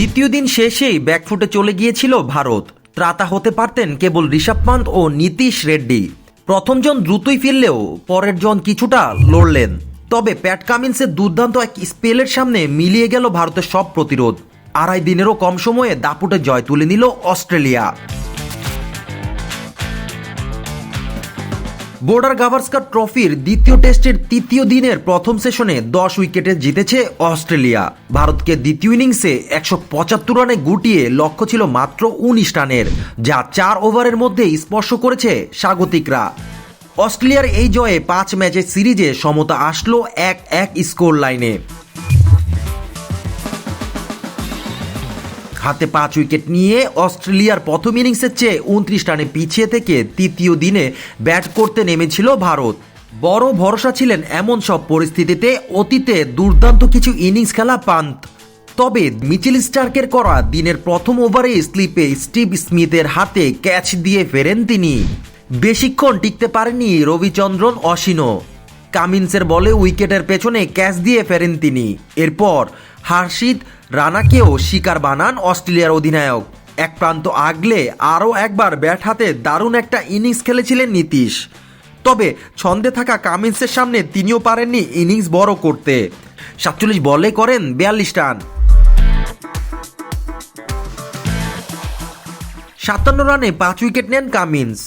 দ্বিতীয় দিন শেষেই ব্যাকফুটে চলে গিয়েছিল ভারত। ত্রাতা হতে পারতেন কেবল ঋষভ পান্ত ও নীতিশ রেড্ডি। প্রথম জন দ্রুতই ফিরলেও পরের জন কিছুটা লড়লেন। তবে প্যাট কামিন্সের দুর্দান্ত এক স্পেলের সামনে মিলিয়ে গেল ভারতের সব প্রতিরোধ। আড়াই দিনেরও কম সময়ে দাপুটে জয় তুলে নিল অস্ট্রেলিয়া। বর্ডার গাভাস্কার ট্রফির দ্বিতীয় টেস্টের তৃতীয় দিনের প্রথম সেশনে 10 উইকেটে জিতেছে অস্ট্রেলিয়া। ভারতকে দ্বিতীয় ইনিংসে 175 রানে গুটিয়ে লক্ষ্য ছিল মাত্র 19 রানের, যা 4 ওভারের মধ্যে স্পর্শ করেছে স্বাগতিকরা। অস্ট্রেলিয়ার এই জয়ে 5 ম্যাচের সিরিজে সমতা আসলো 1-1 স্কোর লাইনে। হাতে 5 উইকেট নিয়ে অস্ট্রেলিয়ার প্রথম ইনিংসের চেয়ে 29 রানে পিছিয়ে থেকে তৃতীয় দিনে ব্যাট করতে নেমেছিল ভারত। বড় ভরসা ছিলেন এমন সব পরিস্থিতিতে অতীতে দুর্দান্ত কিছু ইনিংস খেলা পান্ত। তবে মিচেল স্টার্কের করা দিনের প্রথম ওভারে স্লিপে স্টিভ স্মিথের হাতে ক্যাচ দিয়ে ফেরেন তিনি। বেশিক্ষণ টিকতে পারেননি রবিচন্দ্রন অশ্বিনও। কামিন্সের বলে উইকেটের পেছনে ক্যাচ দিয়ে ফেরেন তিনি। এরপর হার্ষিত রানাকেও শিকার বানান অস্ট্রেলিয়ার অধিনায়ক। এক প্রান্ত আগলে আরও একবার ব্যাট হাতে দারুণ একটা ইনিংস খেলেছিলেন নীতিশ। তবে ছন্দে থাকা কামিন্সের সামনে তিনিও পারেননি ইনিংস বড় করতে। 47 বলে করেন 42 রান। 57 রানে 5 উইকেট নেন কামিন্স।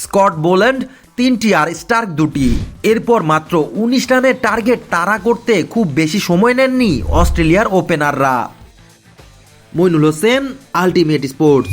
স্কট বোল্যান্ড 3টি আর স্টার্ক 2টি। এরপর মাত্র 19 রানের টার্গেট তাড়া করতে খুব বেশি সময় নেননি অস্ট্রেলিয়ার ওপেনাররা। Mainul Hossain, ultimate sports.